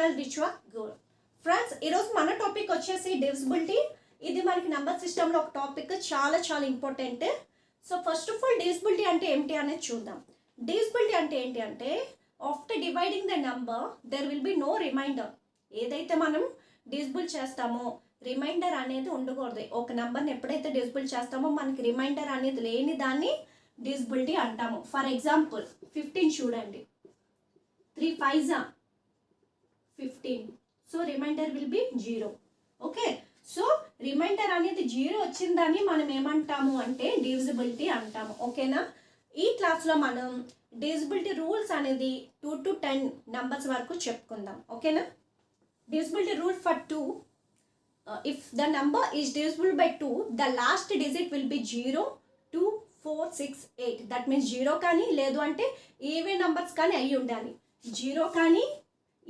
Channel ritual goal. Friends, ఈరోజు మన topic వచ్చేసి డివిజిబిలిటీ. ఇది మనకి నెంబర్ సిస్టంలో ఒక టాపిక్, చాలా చాలా important. So first of all divisibility అంటే ఏంటి అనేది చూద్దాం. డివిజిబిలిటీ అంటే ఏంటి అంటే after dividing the number there will be no remainder. ఏదైతే మనం డివిజిబుల్ చేస్తామో రిమైండర్ అనేది ఉండకూడదు. ఒక నెంబర్ని ఎప్పుడైతే డివిజిబుల్ చేస్తామో మనకి రిమైండర్ అనేది లేని దాన్ని డివిజిబిలిటీ అంటాము. ఫర్ ఎగ్జాంపుల్ 15 చూడండి, 3 5s 15. So remainder will be 0. Okay, so remainder అనేది 0 వచ్చిందని మనం ఏమంటాము అంటే డివిజిబిలిటీ అంటాము. ఓకేనా? ఈ క్లాస్లో మనం డివిజిబిలిటీ రూల్స్ అనేది 2 to 10 నెంబర్స్ వరకు చెప్పుకుందాం. ఓకేనా? Divisibility rule for 2, if the number is divisible by 2 the last digit will be 0 2 4 6 8. That means 0 కానీ లేదు అంటే ఈవెన్ నంబర్స్ కానీ అయ్యి ఉండాలి. 0 కానీ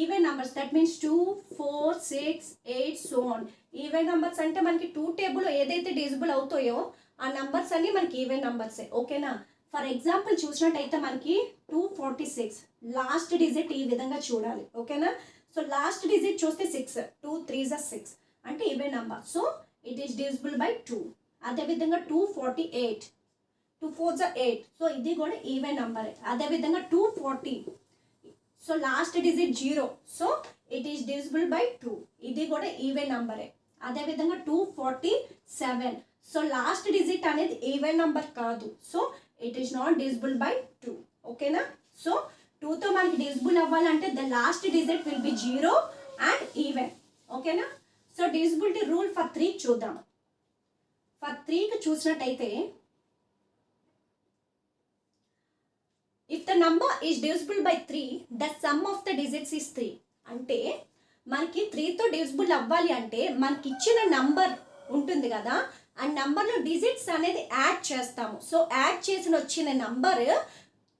even numbers, that means 2 4 6 8 so on. Even numbers అంటే మనకి 2 టేబుల్ ఏదైతే డివిజిబుల్ అవుతాయో ఆ నంబర్స్ అన్ని మనకి ఈవెన్ నంబర్సే. ఓకేనా? ఫర్ ఎగ్జాంపుల్ చూసినట్టయితే మనకి 246 లాస్ట్ డిజిట్ ఈ విధంగా చూడాలి. ఓకేనా? సో లాస్ట్ డిజిట్ చూస్తే 6, 2 3s 6 అంటే even number. So it is divisible by 2. అదేవిధంగా 248 2 4s 8. సో ఇది కూడా ఈవెన్ నంబరే. అదేవిధంగా 240, so last digit 0. So it is divisible by 2. ఇది కూడా ఈవెన్ నంబరే. అదేవిధంగా 247, సో లాస్ట్ డిజిట్ అనేది ఈవెన్ నంబర్ కాదు. So it is not divisible by 2. ఓకేనా? సో 2తో మనకి డివిజిబుల్ అవ్వాలంటే the last digit will be 0 and even. ఓకేనా? సో డివిజిబిలిటీ రూల్ ఫర్ 3 చూద్దాం. ఫర్ 3కి చూసినట్టయితే if the number is divisible by 3 the sum of the digits is 3. అంటే మనకి 3తో డివిజిబుల్ అవ్వాలి అంటే మనకి ఇచ్చిన నంబర్ ఉంటుంది కదా, ఆ నంబర్లో డిజిట్స్ అనేది యాడ్ చేస్తాము. సో యాడ్ చేసిన వచ్చిన నంబర్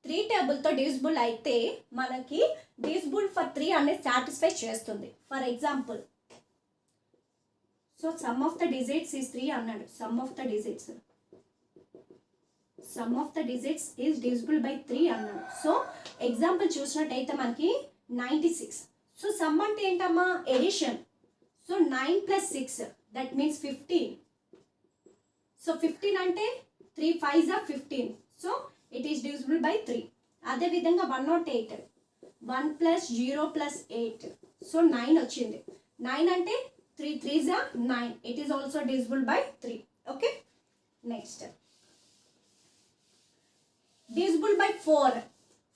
3 టేబుల్తో డివిజిబుల్ అయితే మనకి డివిజిబుల్ ఫర్ 3 అనేది సాటిస్ఫై చేస్తుంది. For example, so some of the digits is 3 అన్నాడు. Some of the digits is divisible by 3 అన్నాడు. సో ఎగ్జాంపుల్ చూసినట్టయితే మనకి 96. సో సమ్ అంటే ఏంటమ్మా? Addition. So 9 + 6 that means 15. So 15 అంటే 3 5s 15. So it is divisible by 3. అదేవిధంగా 108, 1 + 0 + 8. So 9 వచ్చింది. 9 అంటే 3 3s 9. It is also divisible by 3. Okay, next divisible by 4.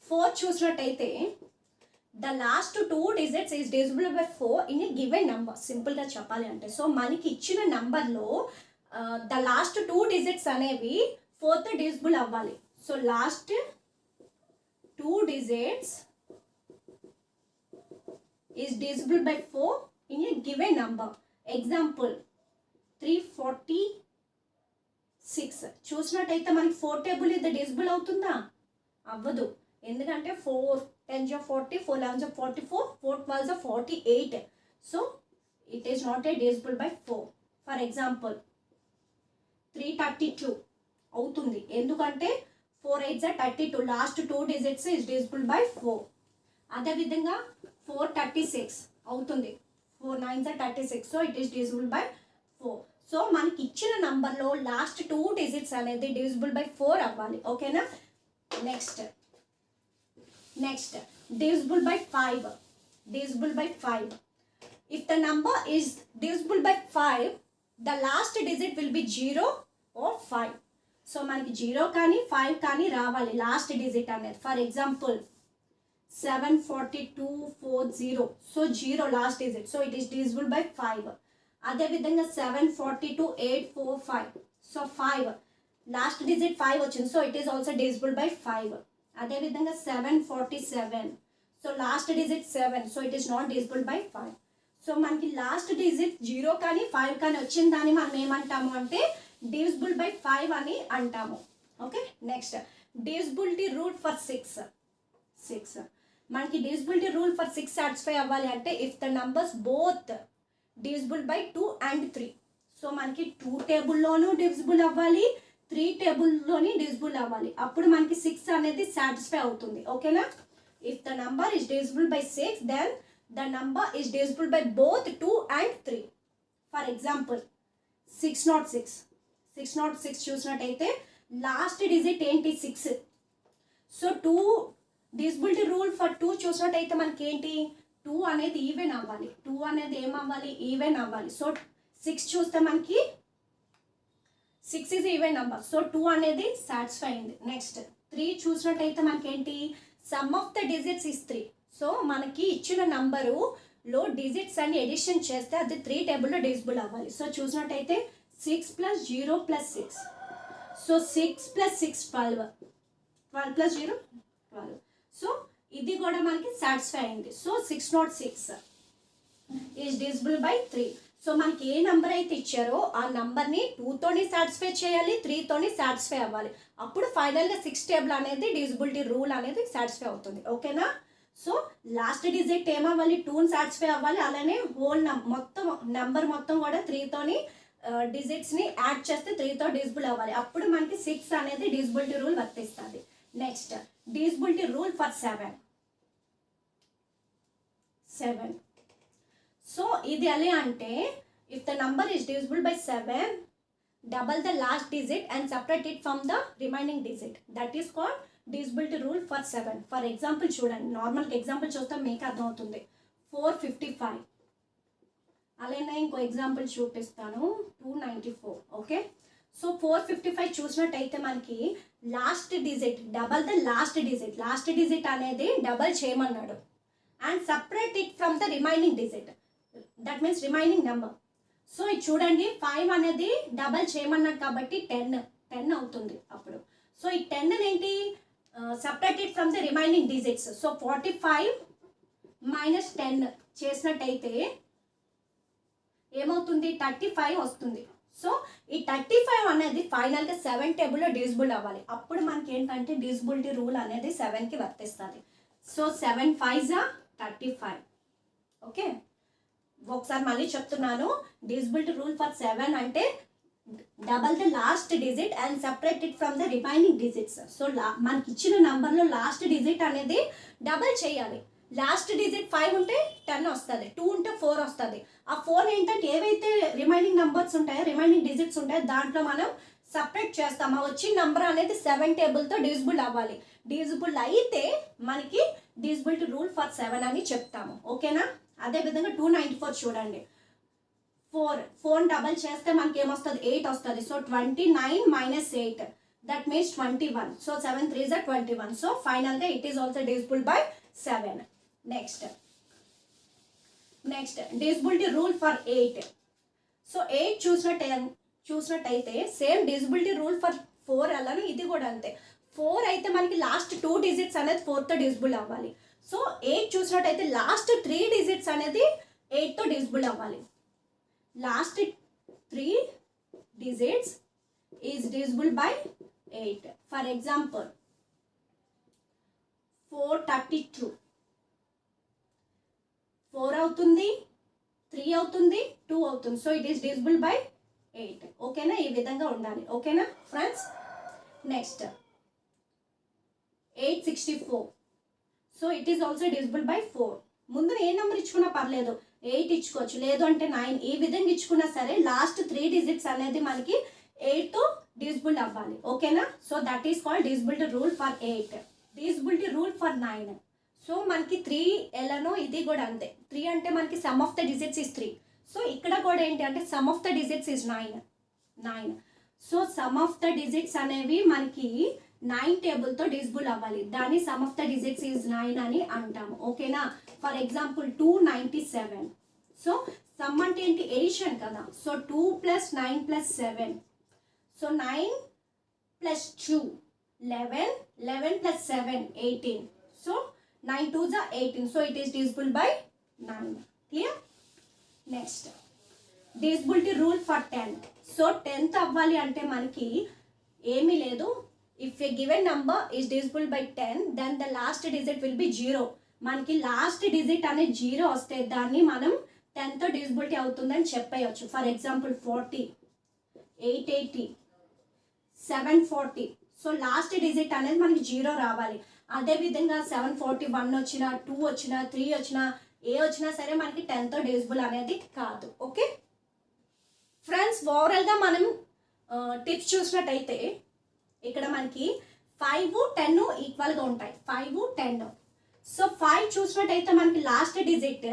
4 చూసినట్టయితే the last 2 digits is divisible by 4 in a given number. సింపుల్గా చెప్పాలి అంటే, so మనకి ఇచ్చిన నెంబర్లో ద లాస్ట్ 2 డిజిట్స్ అనేవి 4తో డివిజిబుల్ అవ్వాలి. So last 2 digits is divisible by 4 in a given number. Example 346 చూసినట్టయితే మనకి 4 టేబుల్ ఇది డివిజిబుల్ అవుతుందా? అవ్వదు. ఎందుకంటే 4 10s 40, 4 11s 44, 4 12s 48. So it is not a divisible by 4. For example 332 అవుతుంది. ఎందుకంటే 4 8s 32, last 2 digits is divisible by 4. అదేవిధంగా 436 అవుతుంది. 4 9s 36. So it is divisible by 4. So మనకి ఇచ్చిన నంబర్లో లాస్ట్ 2 డిజిట్స్ అనేది డివిజిబుల్ బై 4 అవ్వాలి. ఓకేనా? Next divisible by 5. Divisible by 5. If the number is divisible by 5 the last digit will be 0 or 5. So మనకి 0 కానీ 5 కానీ రావాలి లాస్ట్ డిజిట్ అనేది. For example 74240. So 0 last digit. So it is divisible by 5. అదేవిధంగా 742 845. So 5 last digit 5 వచ్చింది. So it is also divisible by 5. అదేవిధంగా 747. So last digit 7. So it is not divisible by 5. So మనకి last digit 0 కానీ 5 కానీ వచ్చిన దాన్ని మనం ఏమంటాము అంటే డివిజిబుల్ బై 5 అని అంటాము. Okay, next divisibility rule for 6. మనకి డివిజిబిలిటీ రూల్ ఫర్ 6 సాటిస్ఫై అవ్వాలి అంటే if the numbers both divisible by 2 and 3. So మనకి 2 టేబుల్లోనూ డివిజిబుల్ అవ్వాలి, 3 టేబుల్లోని డివిజిబుల్ అవ్వాలి. అప్పుడు మనకి 6 అనేది సాటిస్ఫై అవుతుంది. ఓకేనా? If the number is divisible by 6 then the number is divisible by both 2 and 3. For example, 606 చూసినట్టయితే లాస్ట్ డిజిట్ ఏంటి 6. సో 2 డివిజిబిలిటీ రూల్ ఫర్ 2 చూసినట్టయితే మనకి ఏంటి 2 అనేది ఈవెన్ అవ్వాలి, 2 అనేది ఏమవ్వాలి ఈవెన్ అవ్వాలి. సో 6 చూస్తే మనకి 6 ఈజ్ ఈవెన్ నెంబర్, సో 2 అనేది సాటిస్ఫై అయింది. నెక్స్ట్ 3 చూసినట్టయితే మనకి ఏంటి some of the digits is 3. So మనకి ఇచ్చిన నంబరులో డిజిట్స్ అన్ని ఎడిషన్ చేస్తే అది 3 టేబుల్లో డివిజిబుల్ అవ్వాలి. సో చూసినట్టయితే 6 + 0 + 6. సో 6 + 6 12, 12 + 0 12. సో ఇది కూడా మనకి సాటిస్ఫై అయింది. So 606 is divisible by 3. So మనకి ఏ నెంబర్ అయితే ఇచ్చారో ఆ నెంబర్ని 2తోని సాటిస్ఫై చేయాలి, 3తోని సాటిస్ఫై అవ్వాలి. అప్పుడు ఫైనల్గా 6 టేబుల్ అనేది డివిజిబిలిటీ రూల్ అనేది సాటిస్ఫై అవుతుంది. ఓకేనా? సో లాస్ట్ డిజిట్ ఏమవ్వాలి 2ని సాటిస్ఫై అవ్వాలి, అలానే హోల్ మొత్తం నెంబర్ మొత్తం కూడా 3తోని డిజిట్స్ని యాడ్ చేస్తే 3తో డివిజిబుల్ అవ్వాలి. అప్పుడు మనకి 6 అనేది డివిజిబిలిటీ రూల్ వర్తిస్తుంది. Next divisibility rule for 7. So ఇది ఎలా అంటే if the number is divisible by 7, double the last digit and separate it from the remaining digit. That is called divisibility rule for 7. For example చూడండి, normal example చూస్తే మీకు అర్థమవుతుంది. 455. అలానే ఇంకో example చూపిస్తాను, 294. ఓకే, సో 455 చూసినట్టయితే మనకి last digit double the last digit అనేది డబల్ చేయమన్నాడు and separate it from the remaining digit, that means remaining number. So ఇది చూడండి 5 అనేది డబల్ చేయమన్నాడు కాబట్టి 10 అవుతుంది అప్పుడు. సో ఈ 10 ఏంటి separated from the remaining digits. So 45 - 10 చేసినట్టయితే ఏమవుతుంది 35 వస్తుంది. సో ఈ 35 అనేది ఫైనల్గా 7 టేబుల్లో డివిజిబుల్ అవ్వాలి. అప్పుడు మనకి ఏంటంటే డివిజిబిలిటీ రూల్ అనేది 7కి వర్తిస్తుంది. సో 7 5 35. ఓకే, ఒకసారి మళ్ళీ చెప్తున్నాను, డివిజిబిలిటీ రూల్ ఫర్ 7 అంటే double the last digit and separate it from the remaining digits. So మనకి ఇచ్చిన నంబర్లో లాస్ట్ డిజిట్ అనేది డబల్ చేయాలి. లాస్ట్ డిజిట్ 5 ఉంటే 10 వస్తుంది, 2 ఉంటే 4 వస్తుంది. ఆ 4 ఏంటంటే ఏవైతే రిమైనింగ్ నెంబర్స్ ఉంటాయో రిమైనింగ్ డిజిట్స్ ఉంటాయో దాంట్లో మనం సపరేట్ చేస్తాం. ఆ వచ్చిన నెంబర్ అనేది 7 టేబుల్తో డివిజిబుల్ అవ్వాలి. డివిజిబుల్ అయితే మనకి డివిజిబిలిటీ రూల్ ఫర్ 7 అని చెప్తాము. ఓకేనా? అదేవిధంగా 294 చూడండి, 4 డబల్ చేస్తే మనకి ఏమొస్తుంది 8 వస్తుంది. So 29 - 8, that means 21. So 7 3s are 21. So ఫైనల్గా it is also divisible by 7. Next divisibility rule for 8. So 8 చూసినట్టయితే సేమ్ డివిజిబిలిటీ రూల్ ఫర్ 4 అలానే ఇది కూడా అంతే. 4 అయితే మనకి లాస్ట్ 2 డిజిట్స్ అనేది 4తో డివిజిబుల్ అవ్వాలి. సో 8 చూసినట్టయితే లాస్ట్ 3 డిజిట్స్ అనేది 8తో డివిజిబుల్ అవ్వాలి. Last 3 digits is divisible by 8. For example 432 4 అవుతుంది, 3 అవుతుంది, 2 అవుతుంది. So it is divisible by 8. ఓకేనా? ఈ విధంగా ఉండాలి. ఓకేనా friends? Next 864. So it is also divisible by 4. ముందు ఏ నెంబర్ ఇచ్చుకున్నా పర్లేదు, 8 ఇచ్చుకోవచ్చు, లేదు అంటే 9. ఈ విధంగా ఇచ్చుకున్నా సరే లాస్ట్ 3 డిజిట్స్ అనేది మనకి 8తో డివిజిబుల్ అవ్వాలి. ఓకేనా? So that is called divisibility rule for 8. Divisibility rule for 9. So మనకి 3 ఎలానో ఇది కూడా అంతే. 3 అంటే మనకి some of the digits is 3. So ఇక్కడ కూడా ఏంటి అంటే some of the digits is 9. So some of the digits అనేవి మనకి 9 టేబుల్తో డివిజిబుల్ అవ్వాలి. దాన్ని some of the digits is 9 అని అంటాము. ఓకేనా? For example 297. సో సమ్ అంటే ఏంటి ఎడిషన్ కదా. So 2 + 9 + 7. So 9 + 2 11, 11 + 7 18. So 9 2s are 18. So it is divisible by 9. Clear? Next divisibility rule for 10. So 10th అవ్వాలి అంటే మనకి ఏమీ లేదు. If a given number is divisible by 10, then the last digit will be 0. మనకి last digit అనేది 0 వస్తే దాన్ని మనం 10తో డివిజిబిలిటీ అవుతుందని చెప్పేయచ్చు. For example 40, 880, 740. So last digit అనేది మనకి 0 రావాలి. అదేవిధంగా 741 వచ్చినా, 2 వచ్చినా, 3 వచ్చినా ఏ వచ్చినా సరే మనకి 10తో డివిజిబుల్ అనేది కాదు. ఓకే ఫ్రెండ్స్, ఓవరాల్గా మనం టిప్స్ చూసినట్టయితే ఇక్కడ మనకి 5, 10 ఈక్వల్గా ఉంటాయి. 5, 10. సో 5 చూసినట్టయితే మనకి లాస్ట్ డిజిట్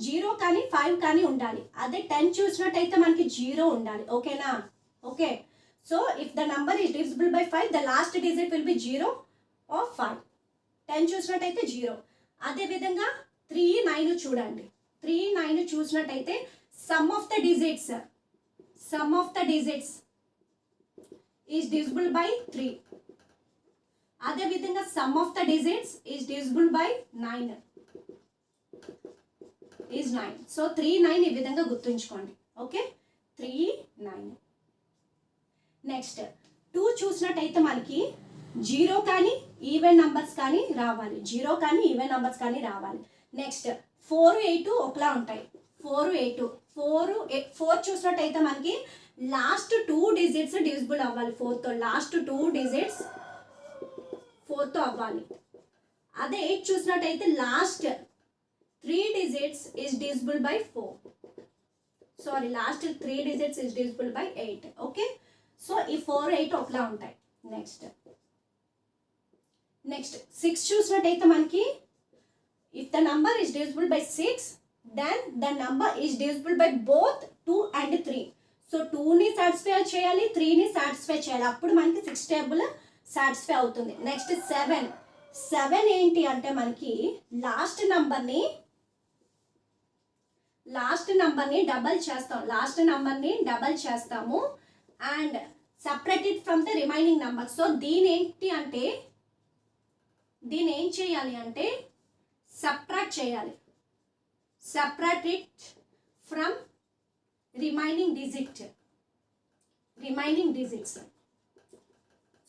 0 కానీ 5 కానీ ఉండాలి. అదే 10 చూసినట్టయితే మనకి 0 ఉండాలి. ఓకేనా? Okay. So if the number is divisible by 5, the last digit will be 0 or 5. 10 చూసినట్టయితే 0. అదేవిధంగా 3, 9 చూడండి. 3, 9 చూసినట్టయితే some of the digits is divisible by 3. అదేవిధంగా some of the digits is divisible by 9 is 9. So 3, 9 ఈ విధంగా గుర్తుంచుకోండి. ఓకే 3, 9. నెక్స్ట్ 2 చూసినట్టయితే మనకి 0 కానీ ఈవెన్ నంబర్స్ కానీ రావాలి. 0 కానీ ఈవెన్ నంబర్స్ కానీ రావాలి. నెక్స్ట్ 4, 8 ఒకలా ఉంటాయి. 4, 8. 4 చూసినట్టయితే మనకి లాస్ట్ 2 డిజిట్స్ డివిజిబుల్ అవ్వాలి. 4తో లాస్ట్ 2 డిజిట్స్ 4తో అవ్వాలి. అదే 8 చూసినట్టయితే last 3 digits is divisible by 4. Sorry, last 3 digits is divisible by 8. Okay. So ఈ 4, 8 ఒకలా ఉంటాయి. నెక్స్ట్ 6 చూసినట్టయితే మనకి if the number is divisible by 6, then the number is divisible by both 2 and 3. So 2ని satisfy చేయాలి, 3ని సాటిస్ఫై చేయాలి. అప్పుడు మనకి 6 టేబుల్ సాటిస్ఫై అవుతుంది. నెక్స్ట్ 7 ఏంటి అంటే మనకి లాస్ట్ నంబర్ని డబల్ చేస్తాము and separate it from the remaining number. So దీని ఏం చేయాలి అంటే సబ్ట్రాక్ట్ చేయాలి. Separate it from remaining digits.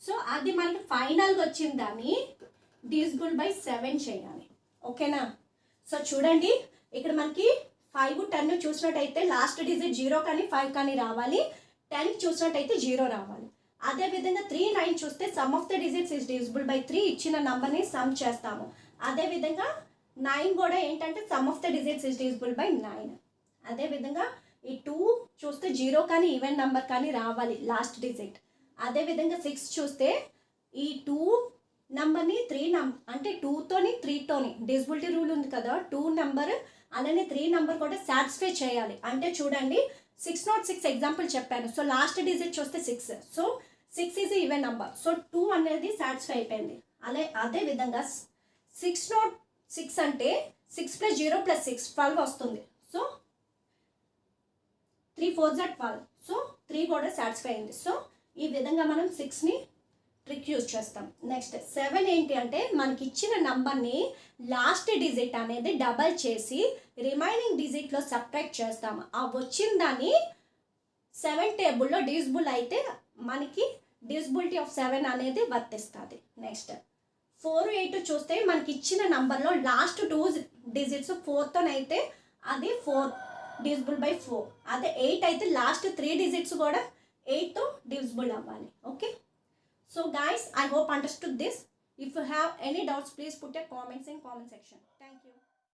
So అది మనకి ఫైనల్గా వచ్చిన దాన్ని డివిజిబుల్ బై 7 చేయాలి. ఓకేనా? సో చూడండి ఇక్కడ మనకి 5, 10 చూసినట్టయితే లాస్ట్ డిజిట్ 0 కానీ 5 కానీ రావాలి. 10 చూసినట్టయితే 0 రావాలి. అదేవిధంగా 3, 9 చూస్తే some of the digits is divisible by 3. ఇచ్చిన నంబర్ని సమ్ చేస్తాము. అదేవిధంగా 9 కూడా ఏంటంటే some of the digits is divisible by 9. అదేవిధంగా ఈ 2 చూస్తే 0 కానీ ఈవెన్ నంబర్ కానీ రావాలి లాస్ట్ డిజిట్. అదేవిధంగా 6 చూస్తే ఈ 2 నంబర్ని 3 అంటే 2తోని 3తోని డివిజిబిలిటీ రూల్ ఉంది కదా, 2 నెంబర్ అలానే 3 నెంబర్ కూడా సాటిస్ఫై చేయాలి. అంటే చూడండి 606 ఎగ్జాంపుల్ చెప్పాను. సో లాస్ట్ డిజిట్ చూస్తే 6. So 6 is even number. So 2 అనేది సాటిస్ఫై అయిపోయింది. అదే విధంగా 606 అంటే 6 + 0 + 6 12 వస్తుంది. సో 3 4 12. సో 3 కూడా సాటిస్ఫై అయింది. సో ఈ విధంగా మనం 6ని ట్రిక్ యూజ్ చేస్తాం. నెక్స్ట్ 7 ఏంటి అంటే మనకి ఇచ్చిన నంబర్ని లాస్ట్ డిజిట్ అనేది డబల్ చేసి రిమైనింగ్ డిజిట్లో సబ్ట్రాక్ట్ చేస్తాము. ఆ వచ్చిన దాన్ని 7 టేబుల్లో డివిజిబుల్ అయితే మనకి డివిజిబిలిటీ ఆఫ్ 7 అనేది వర్తిస్తుంది. నెక్స్ట్ 4, 8 చూస్తే మనకి ఇచ్చిన నంబర్లో లాస్ట్ 2 డిజిట్స్ 4తోనైతే అది 4 డివిజిబుల్ బై 4. అదే 8 అయితే లాస్ట్ 3 డిజిట్స్ కూడా 8తో డివిజిబుల్ అవ్వాలి. Okay. So guys, I hope understood this. If you have any doubts, please put your comments in comment section. Thank you.